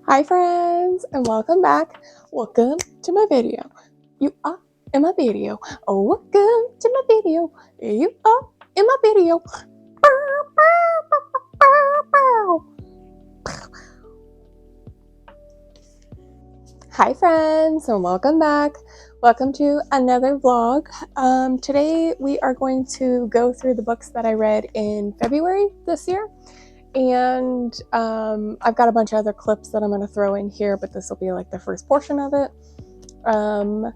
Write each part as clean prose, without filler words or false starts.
Hi friends, and welcome back. Welcome to my video. You are in my video. Oh, welcome to my video. You are in my video. Hi friends, and welcome back. Welcome to another vlog. Today we are going to go through the books that I read in February this year. And I've got a bunch of other clips that I'm going to throw in here, but this will be like the first portion of it. I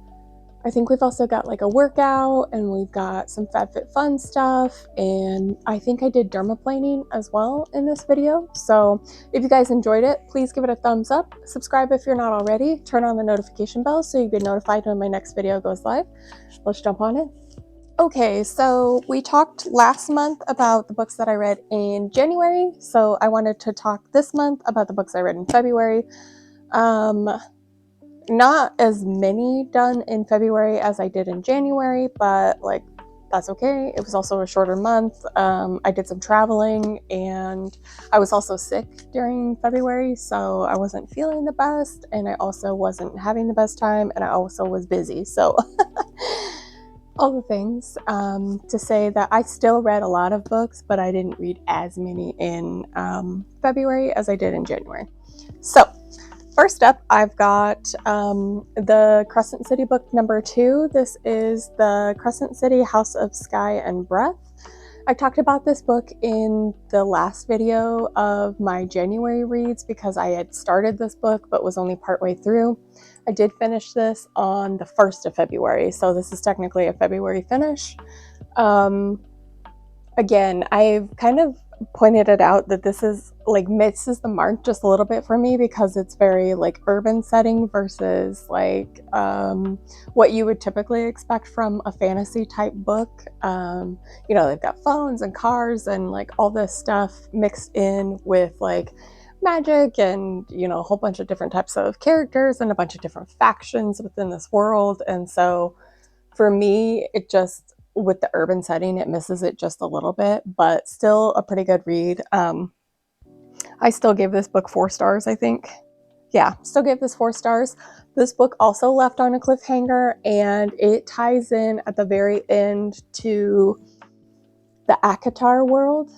think we've also got like a workout, and we've got some FabFitFun stuff, and I think I did dermaplaning as well in this video. So if you guys enjoyed it, please give it a thumbs up, subscribe if you're not already, turn on the notification bell so you get notified when my next video goes live. Let's jump on in. Okay, so we talked last month about the books that I read in January, so I wanted to talk this month about the books I read in February. Not as many done in February as I did in January, but like that's okay. It was also a shorter month. I did some traveling, and I was also sick during February, so I wasn't feeling the best, and I also wasn't having the best time, and I also was busy, so all the things to say that I still read a lot of books, but I didn't read as many in February as I did in January. So first up, I've got the Crescent City book number 2. This is the Crescent City House of Sky and Breath. I talked about this book in the last video of my January reads because I had started this book but was only partway through. I did finish this on the 1st of February, so this is technically a February finish. Again, I've kind of pointed it out that this is like misses the mark just a little bit for me because it's very like urban setting versus like what you would typically expect from a fantasy type book. You know, they've got phones and cars and like all this stuff mixed in with like magic and, you know, a whole bunch of different types of characters and a bunch of different factions within this world. And so for me, it just, with the urban setting, it misses it just a little bit, but still a pretty good read. I still gave this book 4 stars, I think. Yeah, still gave this 4 stars. This book also left on a cliffhanger, and it ties in at the very end to the ACOTAR world.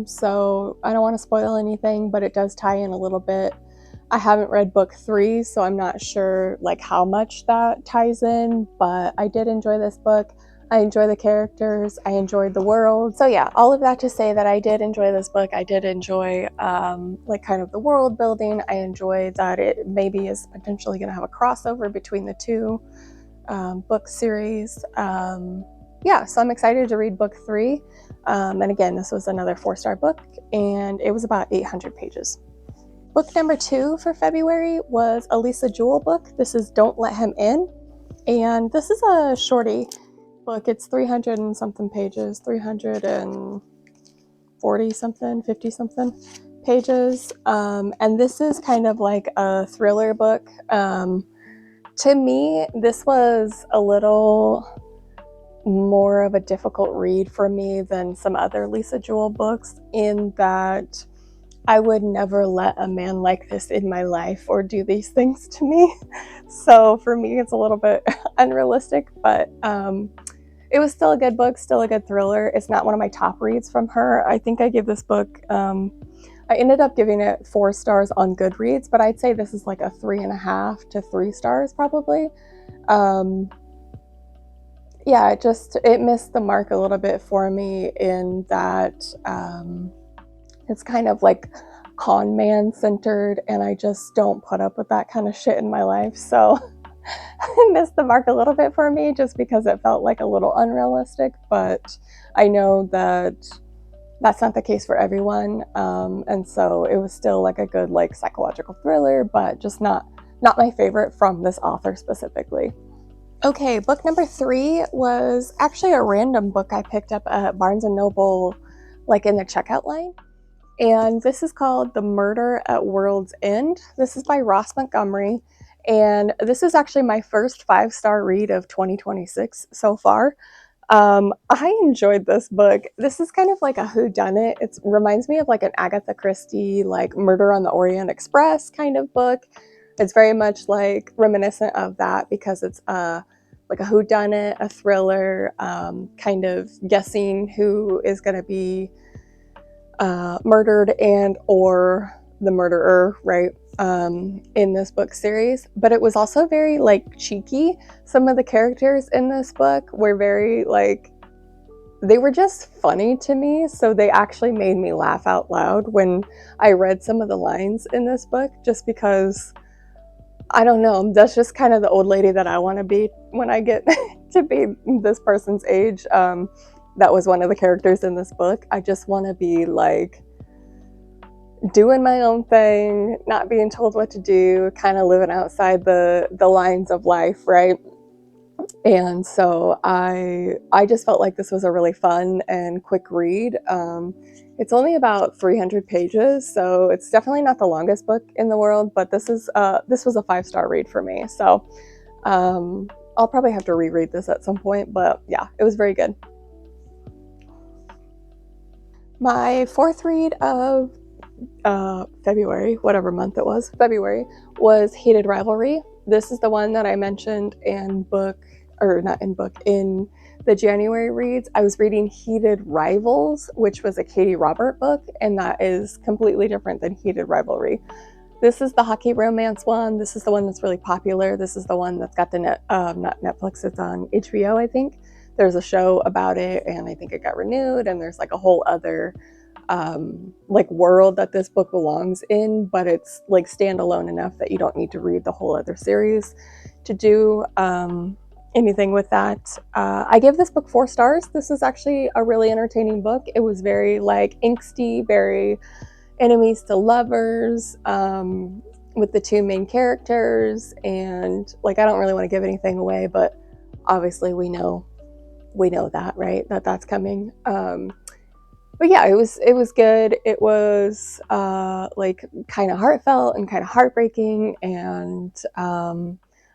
So I don't want to spoil anything, but it does tie in a little bit. I haven't read book 3, so I'm not sure like how much that ties in, but I did enjoy this book. I enjoy the characters. I enjoyed the world. So yeah, all of that to say that I did enjoy this book. I did enjoy like kind of the world building. I enjoyed that it maybe is potentially going to have a crossover between the two book series. Yeah, so I'm excited to read book 3. And again, this was another 4-star book, and it was about 800 pages. Book number 2 for February was a Lisa Jewell book. This is Don't Let Him In. And this is a shorty book. It's 300 and something pages, 340 something, 50 something pages. And this is kind of like a thriller book. To me, this was a little more of a difficult read for me than some other Lisa Jewell books, in that I would never let a man like this in my life or do these things to me. So for me, it's a little bit unrealistic, but it was still a good book, still a good thriller. It's not one of my top reads from her. I think I give this book, I ended up giving it 4 stars on Goodreads, but I'd say this is like a 3.5 to 3 stars probably. Yeah, it missed the mark a little bit for me in that it's kind of like con man centered, and I just don't put up with that kind of shit in my life. So it missed the mark a little bit for me just because it felt like a little unrealistic, but I know that that's not the case for everyone. And so it was still like a good like psychological thriller, but just not my favorite from this author specifically. Okay, book number 3 was actually a random book I picked up at Barnes & Noble, like in the checkout line. And this is called The Murder at World's End. This is by Ross Montgomery. And this is actually my first 5-star read of 2026 so far. I enjoyed this book. This is kind of like a whodunit. It reminds me of like an Agatha Christie, like Murder on the Orient Express kind of book. It's very much like reminiscent of that because it's like a whodunit, a thriller, kind of guessing who is going to be murdered and or the murderer, right? In this book series, but it was also very like cheeky. Some of the characters in this book were very like, they were just funny to me, so they actually made me laugh out loud when I read some of the lines in this book, just because I don't know, that's just kind of the old lady that I want to be when I get to be this person's age. That was one of the characters in this book. I just want to be like doing my own thing, not being told what to do, kind of living outside the lines of life, right? And so I just felt like this was a really fun and quick read. It's only about 300 pages, so it's definitely not the longest book in the world, but this was a 5-star read for me. So I'll probably have to reread this at some point, but yeah, it was very good. My fourth read of February, whatever month it was, February, was Heated Rivalry. This is the one that I mentioned in the January reads. I was reading Heated Rivals, which was a Katie Robert book, and that is completely different than Heated Rivalry. This is the hockey romance one. This is the one that's really popular. This is the one that's got the not Netflix, it's on HBO, I think. There's a show about it, and I think it got renewed, and there's like a whole other like world that this book belongs in, but it's like standalone enough that you don't need to read the whole other series to do anything with that. I gave this book 4 stars. This is actually a really entertaining book. It was very like angsty, very enemies to lovers, with the 2 main characters, and like I don't really want to give anything away, but obviously we know that, right? That's coming. But yeah, it was good. It was like kind of heartfelt and kind of heartbreaking, and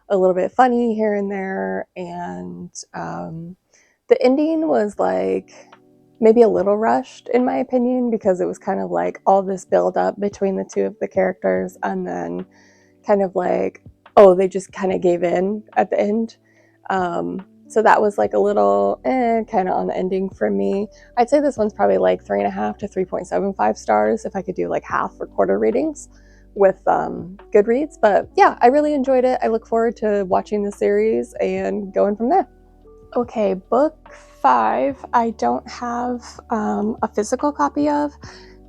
a little bit funny here and there. And the ending was like maybe a little rushed in my opinion, because it was kind of like all this build up between the 2 of the characters, and then kind of like, oh, they just kind of gave in at the end. So that was like a little kind of on the ending for me. I'd say this one's probably like 3.5 to 3.75 stars if I could do like half or quarter ratings with Goodreads. But yeah, I really enjoyed it. I look forward to watching the series and going from there. Okay, book 5, I don't have a physical copy of.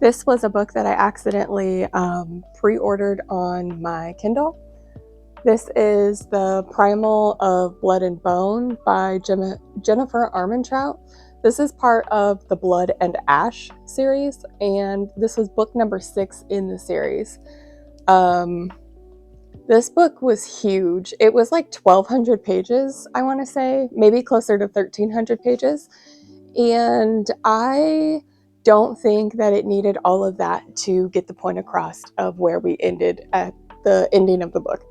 This was a book that I accidentally pre-ordered on my Kindle. This is The Primal of Blood and Bone by Jennifer Armentrout. This is part of the Blood and Ash series, and this was book number 6 in the series. This book was huge. It was like 1,200 pages, I want to say, maybe closer to 1,300 pages. And I don't think that it needed all of that to get the point across of where we ended at the ending of the book.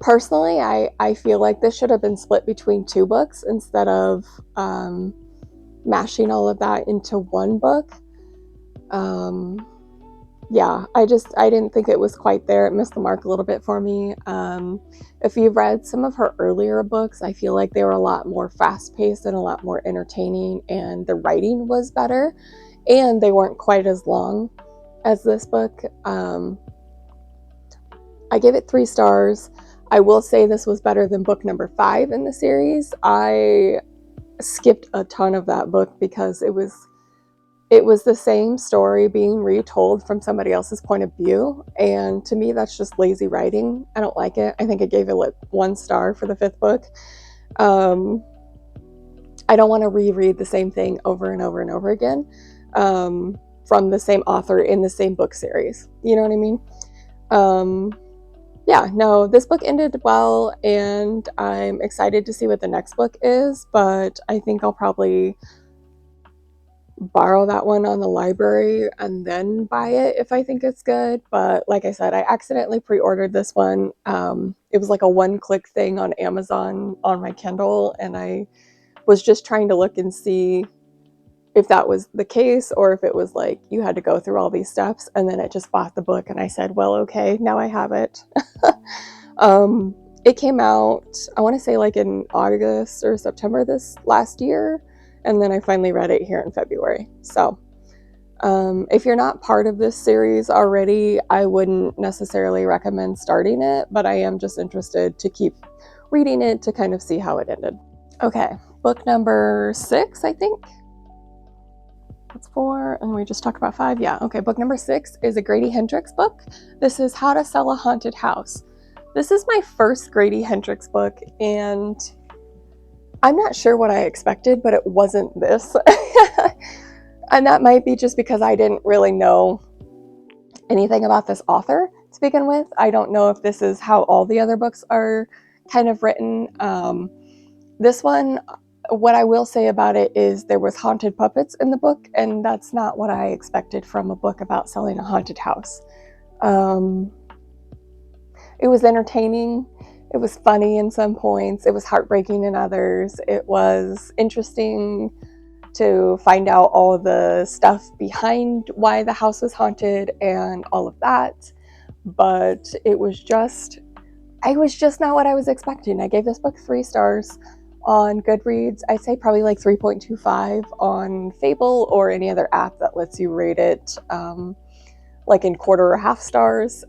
Personally, I feel like this should have been split between 2 books instead of mashing all of that into one book. Yeah, I didn't think it was quite there. It missed the mark a little bit for me. If you've read some of her earlier books, I feel like they were a lot more fast-paced and a lot more entertaining, and the writing was better, and they weren't quite as long as this book. I gave it 3 stars. I will say this was better than book number 5 in the series. I skipped a ton of that book because it was the same story being retold from somebody else's point of view, and to me that's just lazy writing. I don't like it. I think I gave it like 1 star for the 5th book. I don't want to reread the same thing over and over and over again from the same author in the same book series. You know what I mean? Yeah, no, this book ended well, and I'm excited to see what the next book is, but I think I'll probably borrow that one on the library and then buy it if I think it's good. But like I said, I accidentally pre-ordered this one. It was like a one-click thing on Amazon on my Kindle, and I was just trying to look and see if that was the case or if it was like you had to go through all these steps, and then it just bought the book and I said, well, okay, now I have it. um, it came out, I want to say like in August or September this last year, and then I finally read it here in February. So if you're not part of this series already, I wouldn't necessarily recommend starting it, but I am just interested to keep reading it to kind of see how it ended. Okay, book number 6, I think. That's 4, and we just talked about 5. Yeah, okay. Book number 6 is a Grady Hendrix book. This is How to Sell a Haunted House. This is my first Grady Hendrix book, and I'm not sure what I expected, but it wasn't this. And that might be just because I didn't really know anything about this author to begin with. I don't know if this is how all the other books are kind of written. This one, what I will say about it is there was haunted puppets in the book, and that's not what I expected from a book about selling a haunted house. It was entertaining. It was funny in some points. It was heartbreaking in others. It was interesting to find out all the stuff behind why the house was haunted and all of that. But it was just not what I was expecting. I gave this book 3 stars on Goodreads. I'd say probably like 3.25 on Fable or any other app that lets you rate it like in quarter or half stars.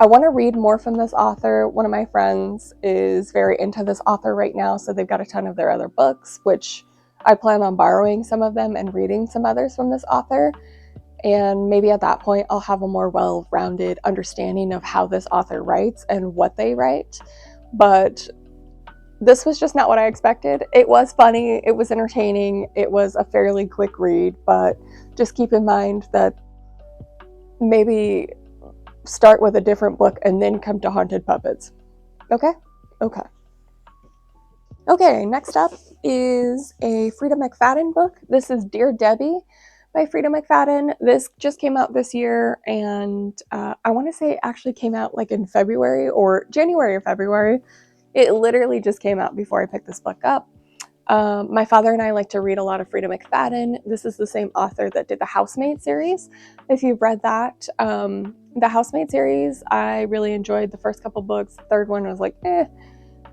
I want to read more from this author. One of my friends is very into this author right now, so they've got a ton of their other books, which I plan on borrowing some of them and reading some others from this author. And maybe at that point, I'll have a more well-rounded understanding of how this author writes and what they write. But this was just not what I expected. It was funny. It was entertaining. It was a fairly quick read, but just keep in mind that maybe start with a different book and then come to Haunted Puppets. Okay? Okay. Okay, next up is a Frida McFadden book. This is Dear Debbie by Frida McFadden. This just came out this year, and I want to say it actually came out like in February or January or February. It literally just came out before I picked this book up. My father and I like to read a lot of Frida McFadden. This is the same author that did the Housemaid series. If you've read that, the Housemaid series, I really enjoyed the first couple books. The third one was like,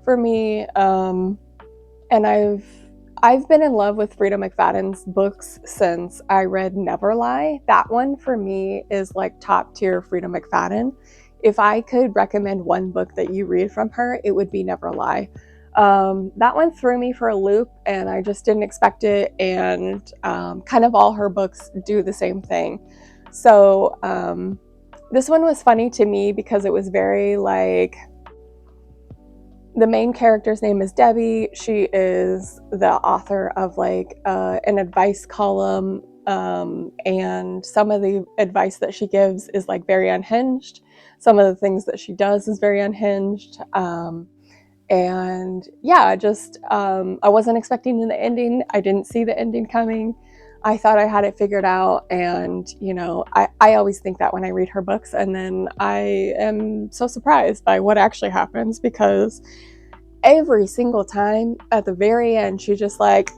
for me. And I've been in love with Frida McFadden's books since I read Never Lie. That one for me is like top tier Frida McFadden. If I could recommend one book that you read from her, it would be Never Lie. That one threw me for a loop, and I just didn't expect it, and kind of all her books do the same thing. So this one was funny to me because it was very like, the main character's name is Debbie. She is the author of like an advice column, and some of the advice that she gives is like very unhinged. Some of the things that she does is very unhinged. And yeah, just I wasn't expecting the ending. I didn't see the ending coming. I thought I had it figured out, and you know, I always think that when I read her books, and then I am so surprised by what actually happens, because every single time at the very end, she's just like,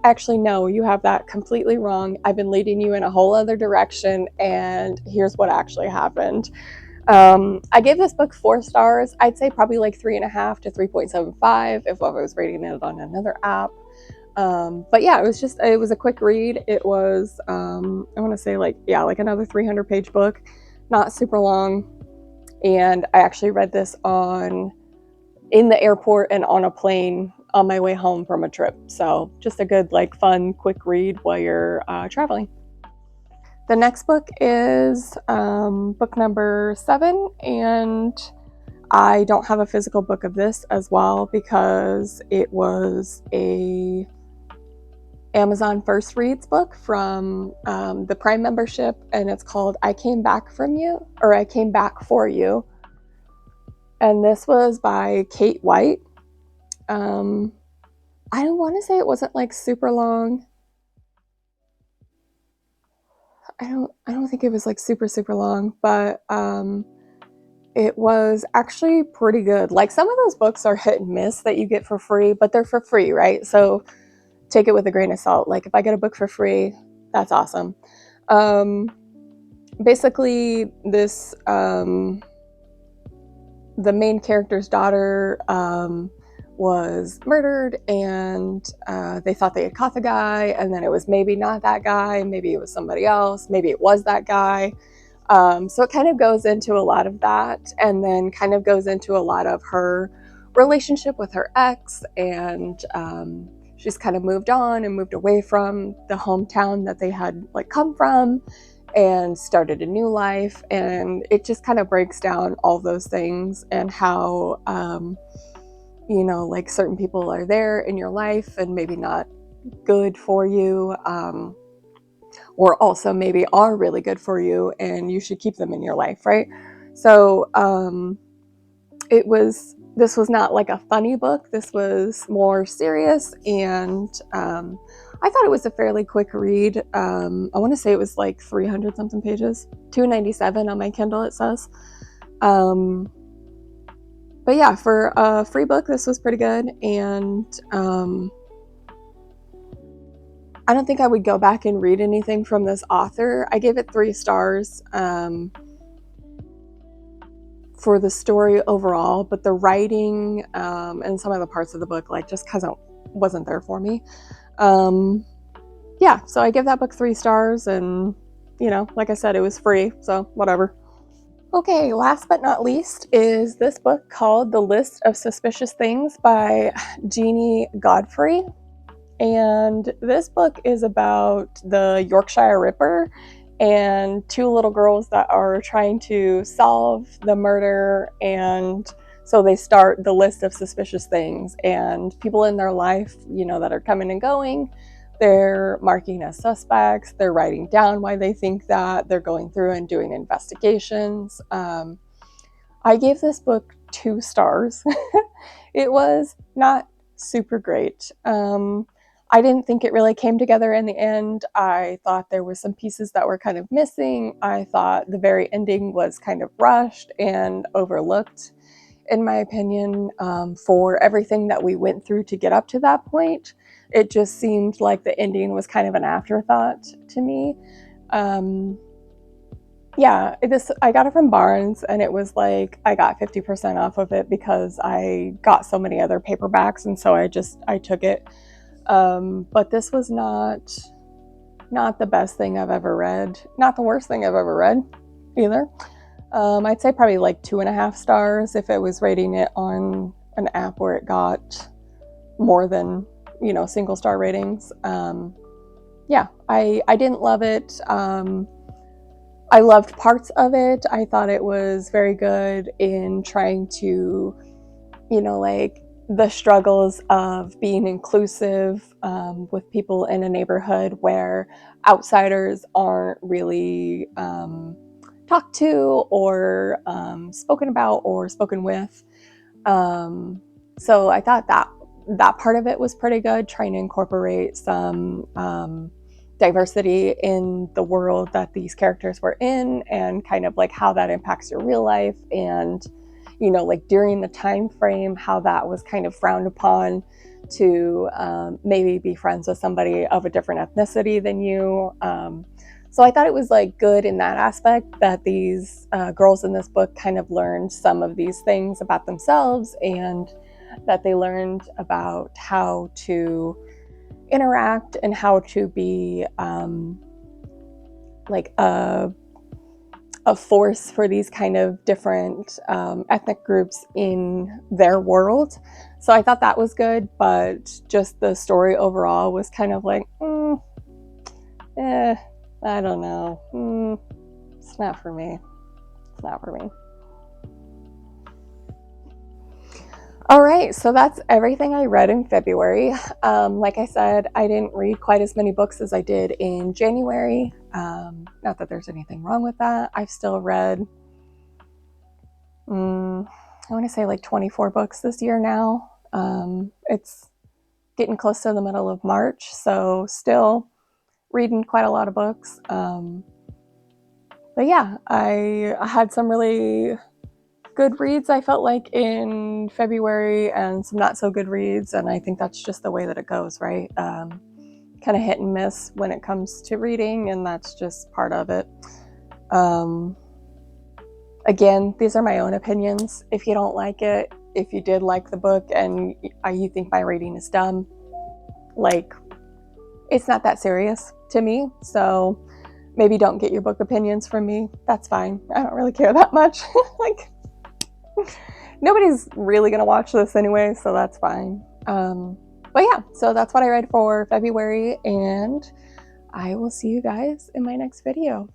actually, no, you have that completely wrong. I've been leading you in a whole other direction, and here's what actually happened. I gave this book 4 stars. I'd say probably like 3.5 to 3.75 if I was rating it on another app. But yeah, it was a quick read. It was, I want to say like another 300-page book, not super long. And I actually read this in the airport and on a plane on my way home from a trip. So just a good, like, fun, quick read while you're traveling. The next book is book number 7, and I don't have a physical book of this as well because it was a Amazon First Reads book from the Prime membership, and it's called I Came Back From You, or I Came Back For You. And this was by Kate White. I don't want to say it wasn't like super long. I don't think it was like super long, but it was actually pretty good. Like some of those books are hit and miss that you get for free, but they're for free, right? So take it with a grain of salt. Like if I get a book for free, that's awesome. Basically, this the main character's daughter was murdered, and they thought they had caught the guy, and then it was maybe not that guy, maybe it was somebody else, maybe it was that guy. So it kind of goes into a lot of that, and then kind of goes into a lot of her relationship with her ex, and she's kind of moved on and moved away from the hometown that they had like come from and started a new life. And it just kind of breaks down all those things and how you know, like certain people are there in your life and maybe not good for you, or also maybe are really good for you and you should keep them in your life, right? So this was not like a funny book. This was more serious, and I thought it was a fairly quick read. I want to say it was like 300 something pages, 297 on my Kindle it says. But yeah, for a free book, this was pretty good, and I don't think I would go back and read anything from this author. I gave it 3 stars for the story overall, but the writing and some of the parts of the book, like, just because it wasn't there for me. Yeah, so I give that book 3 stars, and, you know, like I said, it was free, so whatever. Okay, last but not least is this book called The List of Suspicious Things by Jeannie Godfrey. And this book is about the Yorkshire Ripper and 2 little girls that are trying to solve the murder. And so they start the list of suspicious things and people in their life, you know, that are coming and going. They're marking as suspects. They're writing down why they think that. They're going through and doing investigations. I gave this book 2 stars. It was not super great. I didn't think it really came together in the end. I thought there were some pieces that were kind of missing. I thought the very ending was kind of rushed and overlooked, in my opinion, for everything that we went through to get up to that point. It just seemed like the ending was kind of an afterthought to me. Yeah, I got it from Barnes, and it was like I got 50% off of it because I got so many other paperbacks, and so I took it. But this was not the best thing I've ever read, not the worst thing I've ever read either. I'd say probably like 2.5 stars if it was rating it on an app where it got more than, you know, single star ratings. Yeah, I didn't love it. I loved parts of it. I thought it was very good in trying to, you know, like the struggles of being inclusive with people in a neighborhood where outsiders aren't really talked to or spoken about or spoken with. So I thought that part of it was pretty good, trying to incorporate some diversity in the world that these characters were in, and kind of like how that impacts your real life, and, you know, like during the time frame, how that was kind of frowned upon to maybe be friends with somebody of a different ethnicity than you. So I thought it was like good in that aspect that these girls in this book kind of learned some of these things about themselves, and that they learned about how to interact and how to be like a force for these kind of different ethnic groups in their world. So I thought that was good, but just the story overall was kind of like, I don't know. It's not for me. It's not for me. All right, so that's everything I read in February. Like I said, I didn't read quite as many books as I did in January. Not that there's anything wrong with that. I've still read, I want to say like 24 books this year now. It's getting close to the middle of March, so still reading quite a lot of books. But yeah, I had some really good reads, I felt like, in February, and some not so good reads, and I think that's just the way that it goes, right? Kind of hit and miss when it comes to reading, and that's just part of it. Again, these are my own opinions. If you don't like it, if you did like the book and you think my rating is dumb, like, it's not that serious to me, so maybe don't get your book opinions from me. That's fine. I don't really care that much. Like, nobody's really gonna watch this anyway, so that's fine. But yeah, so that's what I read for February, and I will see you guys in my next video.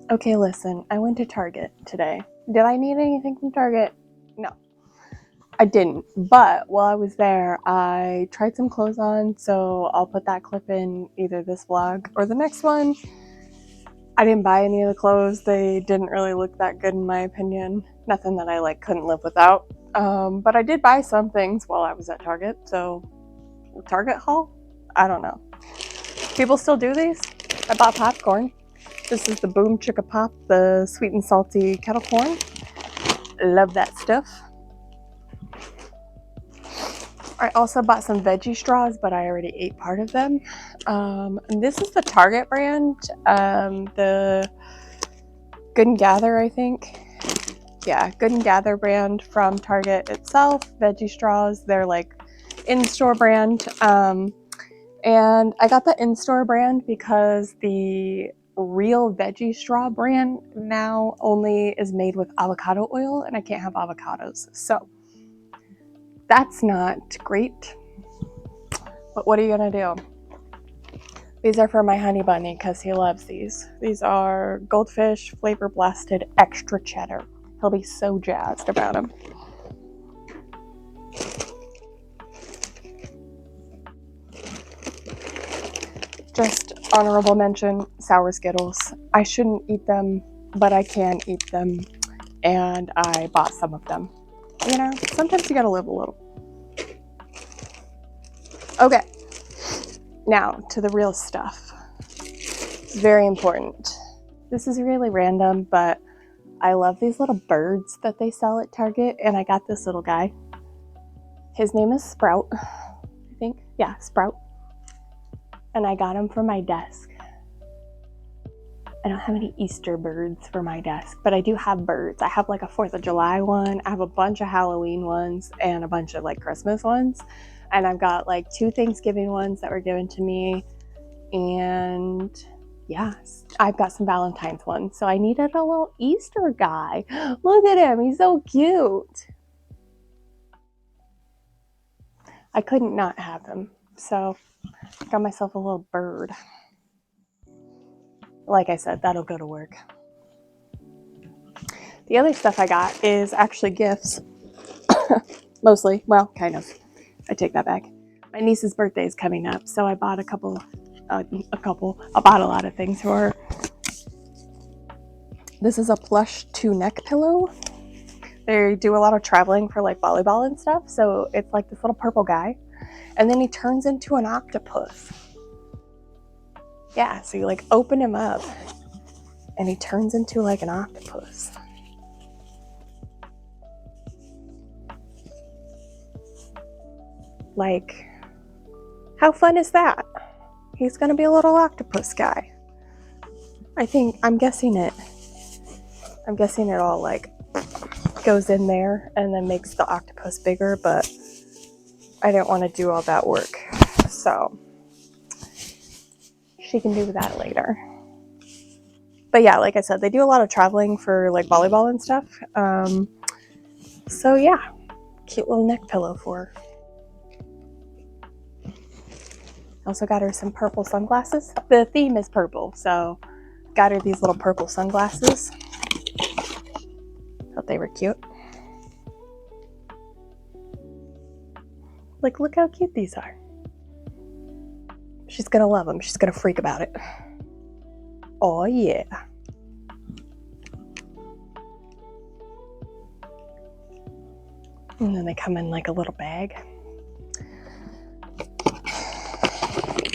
Okay, listen, I went to Target today. Did I need anything from Target? No, I didn't. But while I was there, I tried some clothes on, so I'll put that clip in either this vlog or the next one. I didn't buy any of the clothes. They didn't really look that good in my opinion. Nothing that I couldn't live without. But I did buy some things while I was at Target, so Target haul? I don't know. People still do these? I bought popcorn. This is the Boom Chicka Pop, the sweet and salty kettle corn. Love that stuff. I also bought some veggie straws, but I already ate part of them. And this is the Target brand, the Good and Gather, I think. Yeah, Good and Gather brand from Target itself. Veggie straws, they're in-store brand. And I got the in-store brand because the real veggie straw brand now only is made with avocado oil, and I can't have avocados. So That's not great. But what are you gonna do? These are for my honey bunny because he loves these. These are Goldfish Flavor Blasted Extra Cheddar. He'll be so jazzed about them. Just honorable mention, sour Skittles. I shouldn't eat them, but I can eat them, and I bought some of them. You know, sometimes you gotta live a little. Okay, now to the real stuff. It's very important. This is really random, but I love these little birds that they sell at Target, and I got this little guy. His name is Sprout, I think. Yeah, Sprout. And I got him for my desk. I don't have any Easter birds for my desk, but I do have birds. I have like a 4th of July one. I have a bunch of Halloween ones and a bunch of like Christmas ones. And I've got like 2 Thanksgiving ones that were given to me. And yeah, I've got some Valentine's ones. So I needed a little Easter guy. Look at him. He's so cute. I couldn't not have him. So I got myself a little bird. Like I said, that'll go to work. The other stuff I got is actually gifts. Mostly. Well, kind of. I take that back. My niece's birthday is coming up, so I bought I bought a lot of things for her. This is a plush 2 neck pillow. They do a lot of traveling for like volleyball and stuff, so it's like this little purple guy. And then he turns into an octopus. Yeah, so you like open him up and he turns into like an octopus. Like, how fun is that? He's gonna be a little octopus guy. I'm guessing it all like goes in there and then makes the octopus bigger, but I didn't want to do all that work. So she can do that later. But yeah, like I said, they do a lot of traveling for like volleyball and stuff. So yeah, cute little neck pillow for her. Also got her some purple sunglasses. The theme is purple, so got her these little purple sunglasses. Thought they were cute. Like, look how cute these are. She's gonna love them. She's gonna freak about it. Oh yeah. And then they come in like a little bag.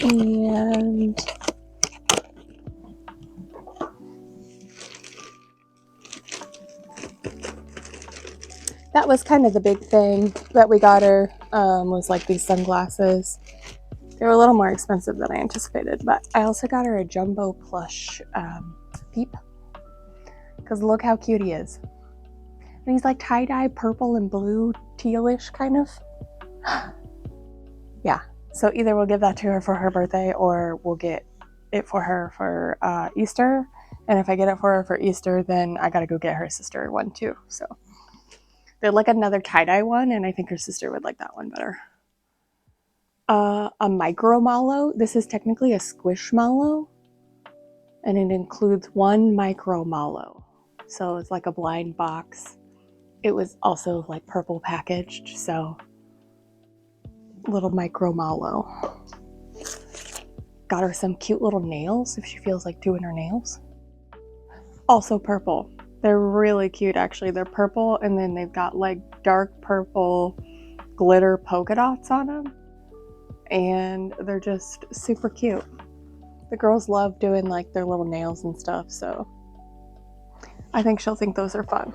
And that was kind of the big thing that we got her, was like these sunglasses. They were a little more expensive than I anticipated, but I also got her a jumbo plush Peep, because look how cute he is. And he's like tie-dye purple and blue, tealish kind of. Yeah, so either we'll give that to her for her birthday or we'll get it for her for Easter. And if I get it for her for Easter, then I gotta go get her sister one too. So they're like another tie-dye one, and I think her sister would like that one better. A micro mallow. This is technically a squishmallow, and it includes 1 micro mallow. So it's like a blind box. It was also like purple packaged, so little micro mallow. Got her some cute little nails if she feels like doing her nails. Also purple. They're really cute actually. They're purple and then they've got like dark purple glitter polka dots on them. And they're just super cute. The girls love doing like their little nails and stuff, so I think she'll think those are fun.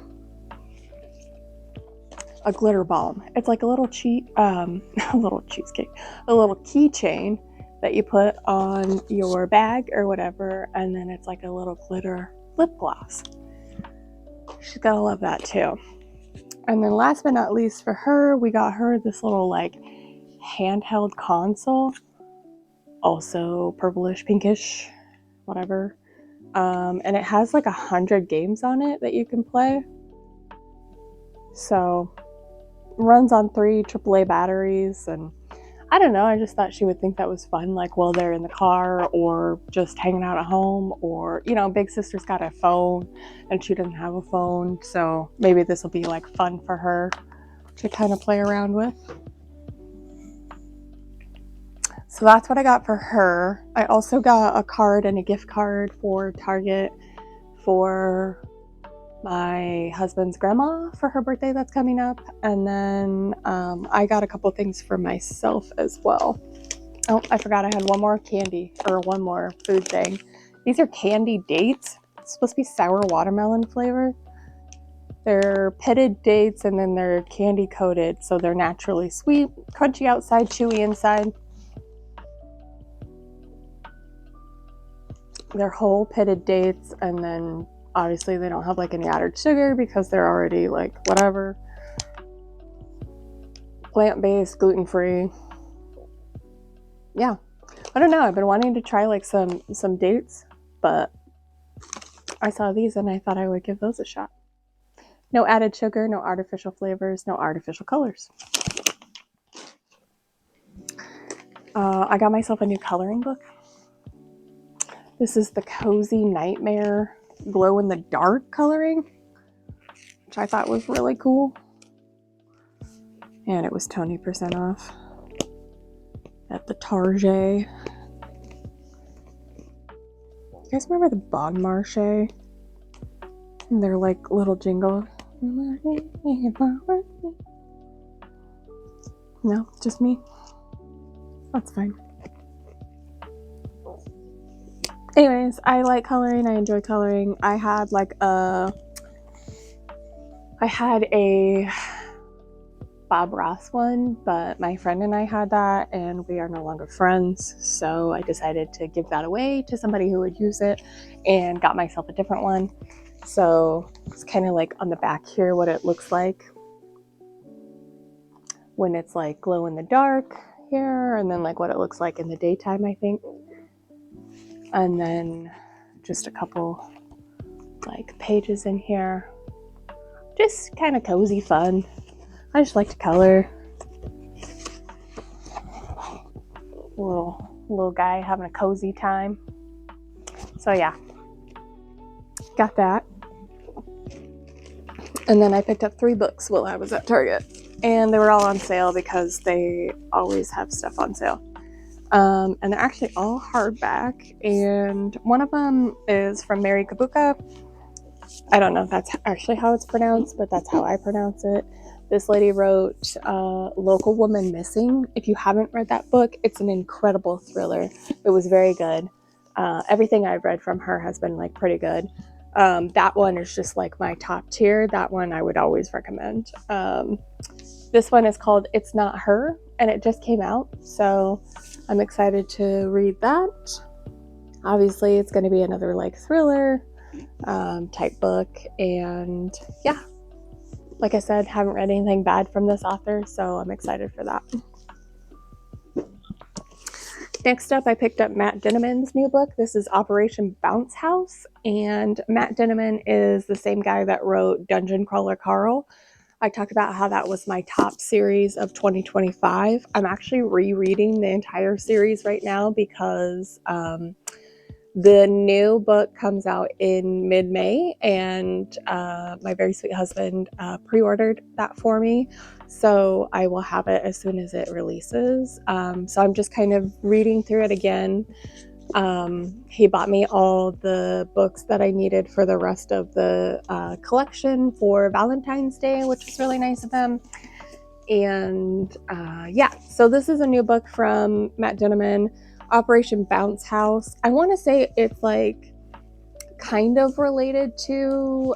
A glitter balm. It's like a little a little cheesecake, a little keychain that you put on your bag or whatever, and then it's like a little glitter lip gloss. She's gonna love that too. And then last but not least for her, we got her this little like handheld console, also purplish, pinkish, whatever. And it has like 100 games on it that you can play. So runs on 3 AAA batteries, and I don't know, I just thought she would think that was fun, like while they're in the car or just hanging out at home, or, you know, big sister's got a phone and she doesn't have a phone, so maybe this will be like fun for her to kind of play around with. So that's what I got for her. I also got a card and a gift card for Target for my husband's grandma for her birthday that's coming up. And then I got a couple things for myself as well. Oh, I forgot I had one more candy, or one more food thing. These are candy dates. It's supposed to be sour watermelon flavor. They're pitted dates, and then they're candy coated, so they're naturally sweet, crunchy outside, chewy inside. They're whole pitted dates, and then obviously they don't have like any added sugar because they're already like whatever. Plant-based, gluten-free. Yeah, I don't know. I've been wanting to try like some dates, but I saw these and I thought I would give those a shot. No added sugar, no artificial flavors, no artificial colors. I got myself a new coloring book. This is the Cozy Nightmare glow in the dark coloring, which I thought was really cool. And it was 20% off at the Target. You guys remember the Bon Marché? And they're like little jingle. No, just me. That's fine. Anyways, I like coloring. I enjoy coloring. I had a Bob Ross one, but my friend and I had that and we are no longer friends, so I decided to give that away to somebody who would use it and got myself a different one. So it's kind of like on the back here what it looks like when it's like glow in the dark here, and then like what it looks like in the daytime, I think. And then just a couple like pages in here. Just kind of cozy fun. I just like to color. Little guy having a cozy time. So yeah, got that. And then I picked up 3 books while I was at Target, and they were all on sale because they always have stuff on sale. And they're actually all hardback, and one of them is from Mary Kabuka. I don't know if that's actually how it's pronounced, but that's how I pronounce it. This lady wrote Local Woman Missing. If you haven't read that book, it's an incredible thriller. It was very good. Everything I've read from her has been like pretty good. That one is just like my top tier. That one I would always recommend. This one is called It's Not Her, and it just came out, so I'm excited to read that. Obviously, it's going to be another like thriller type book, and yeah, like I said, haven't read anything bad from this author, so I'm excited for that. Next up, I picked up Matt Dinniman's new book. This is Operation Bounce House, and Matt Dinniman is the same guy that wrote Dungeon Crawler Carl. I talked about how that was my top series of 2025. I'm actually rereading the entire series right now because the new book comes out in mid-May, and my very sweet husband pre-ordered that for me, so I will have it as soon as it releases. So I'm just kind of reading through it again. He bought me all the books that I needed for the rest of the collection for Valentine's Day, which was really nice of him. And yeah, so this is a new book from Matt Dinniman, Operation Bounce House. I want to say it's like kind of related to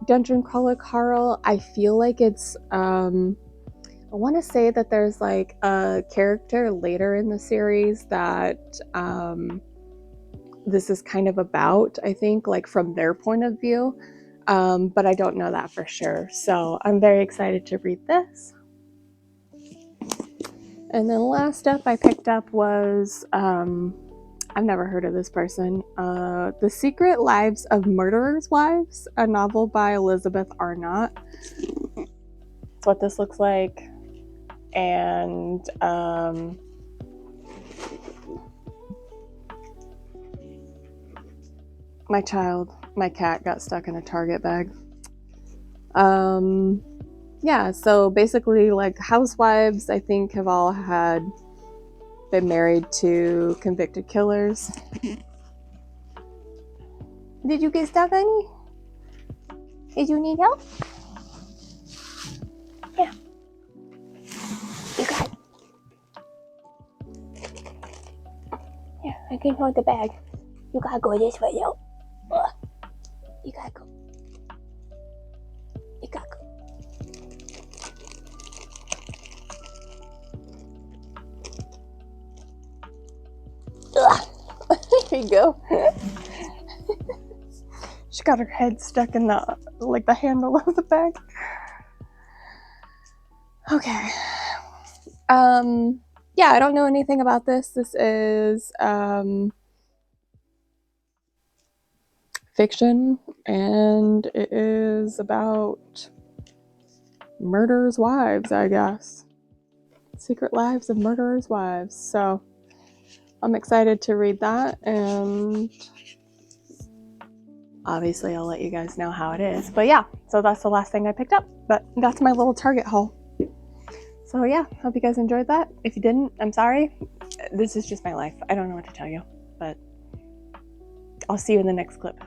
Dungeon Crawler Carl. I feel like it's I want to say that there's like a character later in the series that this is kind of about, I think, like from their point of view, but I don't know that for sure. So I'm very excited to read this. And then last up I picked up was I've never heard of this person. The Secret Lives of Murderers' Wives, a novel by Elizabeth Arnott. That's what this looks like. And my cat got stuck in a Target bag. Yeah, so basically, like, housewives, I think, have all been married to convicted killers. Did you get stuck, honey? Did you need help? Yeah. You got it. Yeah, I can hold the bag. You gotta go this way, yo. You gotta go. You gotta go. There you go. She got her head stuck in the handle of the bag. Okay. Yeah, I don't know anything about this. This is fiction, and it is about murderers' wives, I guess. Secret Lives of Murderers' Wives. So I'm excited to read that, and obviously I'll let you guys know how it is. But yeah, so that's the last thing I picked up. But that's my little Target haul. So yeah, hope you guys enjoyed that. If you didn't, I'm sorry. This is just my life. I don't know what to tell you, but I'll see you in the next clip.